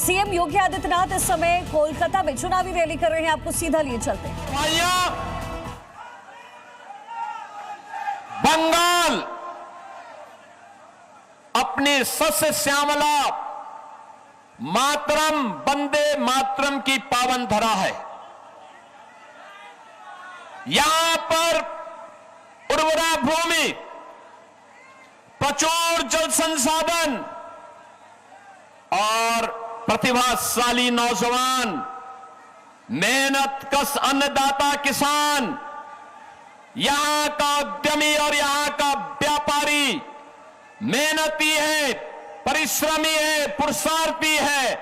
CM Yogi Adityanath इस समय कोलकाता में चुनावी रैली कर रहे हैं। आपको सीधा लिए चलते हैं। बंगाल अपनी सस्य श्यामला मातरम वंदे मातरम की पावन धरा है। यहां पर उर्वरा भूमि, प्रचुर जल संसाधन और प्रतिभाशाली नौजवान, मेहनत कश अन्नदाता किसान, यहां का उद्यमी और यहां का व्यापारी मेहनती है, परिश्रमी है, पुरुषार्थी है।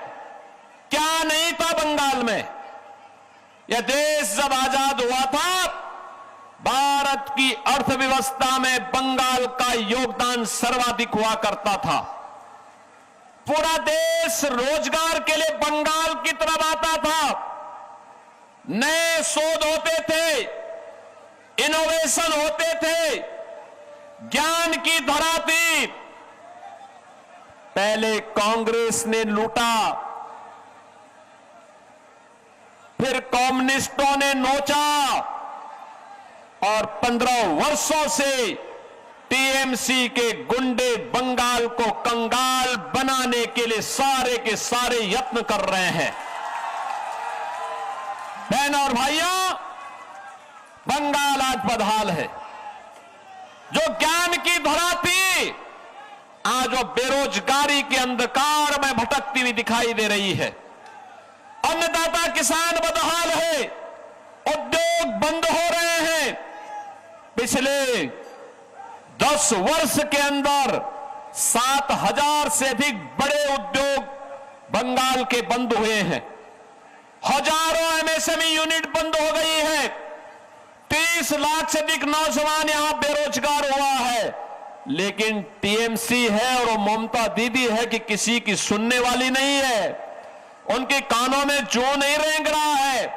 क्या नहीं था बंगाल में? यह देश जब आजाद हुआ था, भारत की अर्थव्यवस्था में बंगाल का योगदान सर्वाधिक हुआ करता था। पूरा देश रोजगार के लिए बंगाल की तरफ आता था। नए शोध होते थे, इनोवेशन होते थे, ज्ञान की धरा थी। पहले कांग्रेस ने लूटा, फिर कम्युनिस्टों ने नोचा और 15 वर्षों से टीएमसी के गुंडे बंगाल को कंगाल बनाने के लिए सारे के सारे यत्न कर रहे हैं। बहनों और भाइयों, बंगाल आज बदहाल है। जो ज्ञान की धरा थी, आज वो बेरोजगारी के अंधकार में भटकती हुई दिखाई दे रही है। अन्नदाता किसान बदहाल है, उद्योग बंद हो रहे हैं। पिछले 10 वर्ष के अंदर 7,000 से अधिक बड़े उद्योग बंगाल के बंद हुए हैं। हजारों एमएसएमई यूनिट बंद हो गई है। 30 लाख से अधिक नौजवान यहां बेरोजगार हुआ है। लेकिन टीएमसी है और वो ममता दीदी है कि किसी की सुनने वाली नहीं है। उनके कानों में जू नहीं रेंग रहा है।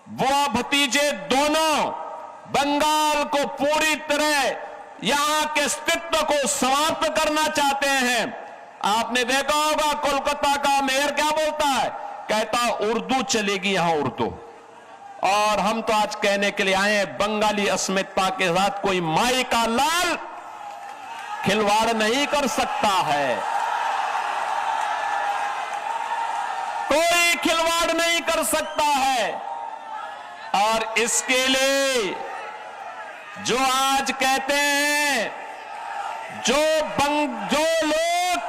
बुआ भतीजे दोनों बंगाल को पूरी तरह यहां के अस्तित्व को समाप्त करना चाहते हैं। आपने देखा होगा कोलकाता का मेयर क्या बोलता है, कहता उर्दू चलेगी यहां उर्दू। और हम तो आज कहने के लिए आए हैं, बंगाली अस्मिता के साथ कोई माई का लाल खिलवाड़ नहीं कर सकता है, कोई खिलवाड़ नहीं कर सकता है। और इसके लिए जो आज कहते हैं, जो लोग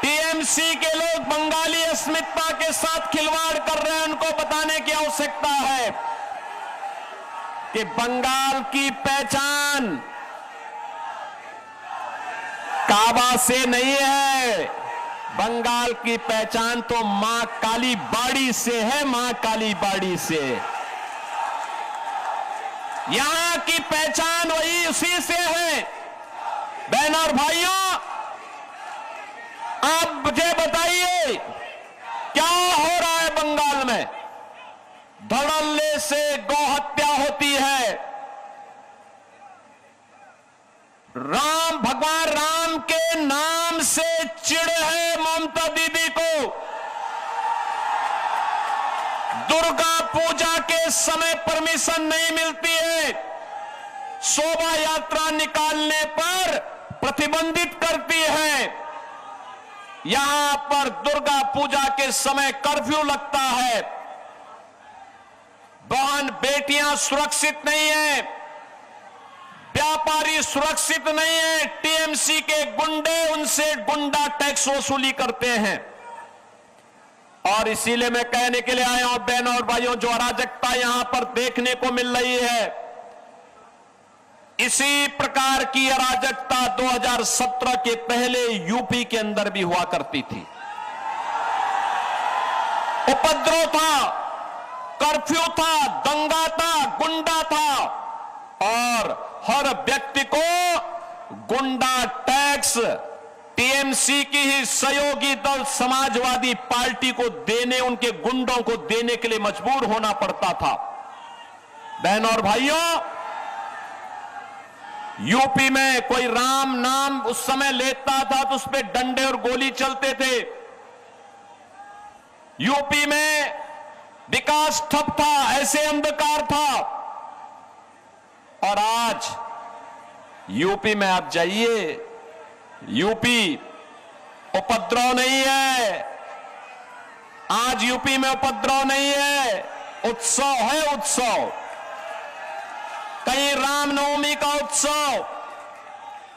टीएमसी के लोग बंगाली अस्मिता के साथ खिलवाड़ कर रहे हैं, उनको बताने की आवश्यकता है कि बंगाल की पहचान काबा से नहीं है। बंगाल की पहचान तो मां काली बाड़ी से है, मां काली बाड़ी से। यहां की पहचान वही उसी से है। बहनों और भाइयों, आप मुझे बताइए क्या हो रहा है बंगाल में? धड़ल्ले से गौहत्या होती है। भगवान राम के नाम से चिढ़ है ममता दीदी को। दुर्गा पूजा के समय परमिशन नहीं मिलती है, शोभा यात्रा निकालने पर प्रतिबंधित करती है। यहां पर दुर्गा पूजा के समय कर्फ्यू लगता है। बहन बेटियां सुरक्षित नहीं है, व्यापारी सुरक्षित नहीं है। टीएमसी के गुंडे उनसे गुंडा टैक्स वसूली करते हैं। और इसीलिए मैं कहने के लिए आया हूं, बहनों और भाइयों, जो अराजकता यहां पर देखने को मिल रही है, इसी प्रकार की अराजकता 2017 के पहले यूपी के अंदर भी हुआ करती थी। उपद्रव था, कर्फ्यू था, दंगा था, गुंडा था और हर व्यक्ति को गुंडा टैक्स टीएमसी की ही सहयोगी दल समाजवादी पार्टी को देने, उनके गुंडों को देने के लिए मजबूर होना पड़ता था। बहनों और भाइयों, यूपी में कोई राम नाम उस समय लेता था तो उस पर डंडे और गोली चलते थे। यूपी में विकास ठप था, ऐसे अंधकार था। और आज यूपी में आप जाइए, यूपी उपद्रव नहीं है। आज यूपी में उपद्रव नहीं है, उत्सव है, उत्सव। कहीं रामनवमी का उत्सव,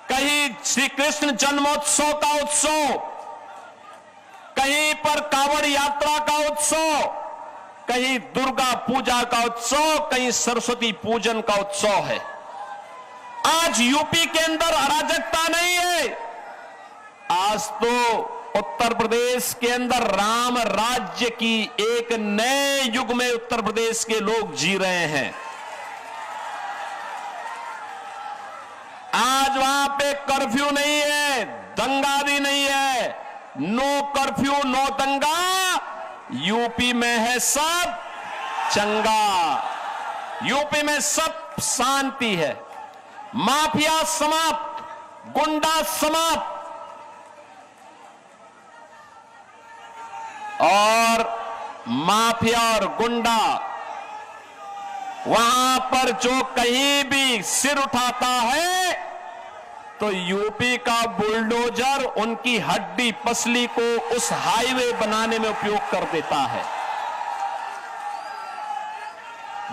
कहीं श्री कृष्ण जन्मोत्सव का उत्सव, कहीं पर कांवड़ यात्रा का उत्सव, कहीं दुर्गा पूजा का उत्सव, कहीं सरस्वती पूजन का उत्सव है। आज यूपी के अंदर अराजकता नहीं है। आज तो उत्तर प्रदेश के अंदर राम राज्य की एक नए युग में उत्तर प्रदेश के लोग जी रहे हैं। आज वहां पे कर्फ्यू नहीं है, दंगा भी नहीं है। नो कर्फ्यू नो दंगा, यूपी में है सब चंगा। यूपी में सब शांति है। माफिया समाप्त, गुंडा समाप्त। और माफिया और गुंडा वहां पर जो कहीं भी सिर उठाता है तो यूपी का बुलडोजर उनकी हड्डी पसली को उस हाईवे बनाने में उपयोग कर देता है।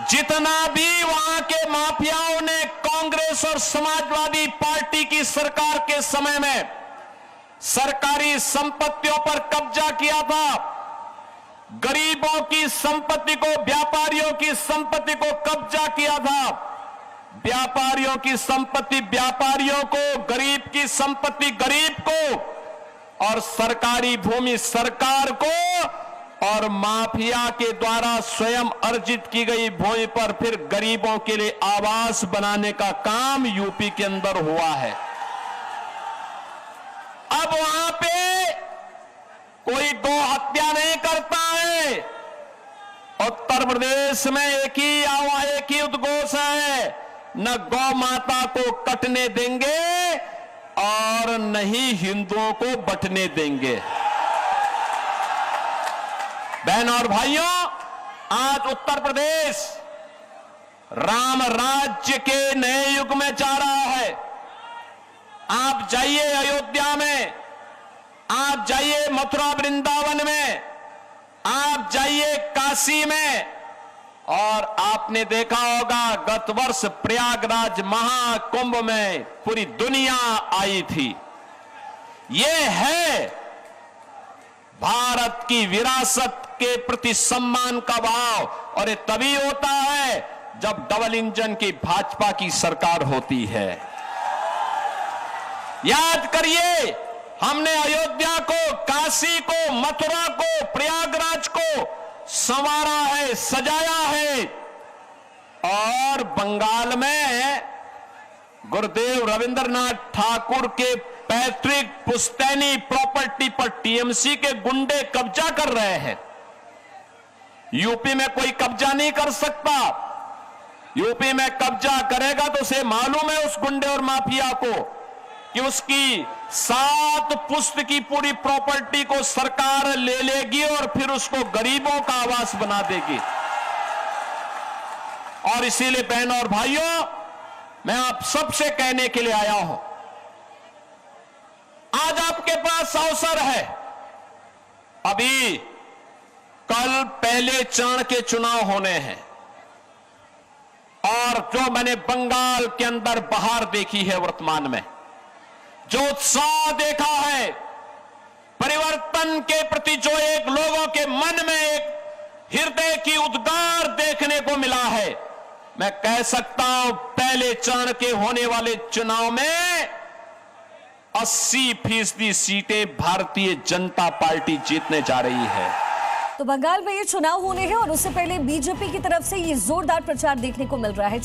जितना भी वहां के माफियाओं ने कांग्रेस और समाजवादी पार्टी की सरकार के समय में सरकारी संपत्तियों पर कब्जा किया था, गरीबों की संपत्ति को, व्यापारियों की संपत्ति को कब्जा किया था, व्यापारियों की संपत्ति व्यापारियों को, गरीब की संपत्ति गरीब को, और सरकारी भूमि सरकार को, और माफिया के द्वारा स्वयं अर्जित की गई भूमि पर फिर गरीबों के लिए आवास बनाने का काम यूपी के अंदर हुआ है। अब वहां पे कोई गौ हत्या नहीं करता है। उत्तर प्रदेश में एक ही उद्घोष है, न गौ माता को कटने देंगे और न ही हिंदुओं को बंटने देंगे। बहन और भाइयों, आज उत्तर प्रदेश राम राज्य के नए युग में जा रहा है। आप जाइए अयोध्या में, आप जाइए मथुरा वृंदावन में, आप जाइए काशी में, और आपने देखा होगा गत वर्ष प्रयागराज महाकुंभ में पूरी दुनिया आई थी। ये है भारत की विरासत के प्रति सम्मान का भाव, और ये तभी होता है जब डबल इंजन की भाजपा की सरकार होती है। याद करिए, हमने अयोध्या को, काशी को, मथुरा को, प्रयागराज को संवारा है, सजाया है। और बंगाल में गुरुदेव रविंद्रनाथ ठाकुर के पैतृक पुश्तैनी प्रॉपर्टी पर टीएमसी के गुंडे कब्जा कर रहे हैं। यूपी में कोई कब्जा नहीं कर सकता। यूपी में कब्जा करेगा तो उसे मालूम है उस गुंडे और माफिया को कि उसकी 7 पुश्त की पूरी प्रॉपर्टी को सरकार ले लेगी और फिर उसको गरीबों का आवास बना देगी। और इसीलिए बहनों और भाइयों, मैं आप सबसे कहने के लिए आया हूं, आज आपके पास अवसर है। अभी कल पहले चरण के चुनाव होने हैं, और जो मैंने बंगाल के अंदर बहार देखी है वर्तमान में, जो उत्साह देखा है, परिवर्तन के प्रति जो एक लोगों के मन में एक हृदय की उद्गार देखने को मिला है, मैं कह सकता हूं पहले चरण के होने वाले चुनाव में 80% सीटें भारतीय जनता पार्टी जीतने जा रही है। तो बंगाल में ये चुनाव होने हैं और उससे पहले बीजेपी की तरफ से ये जोरदार प्रचार देखने को मिल रहा है।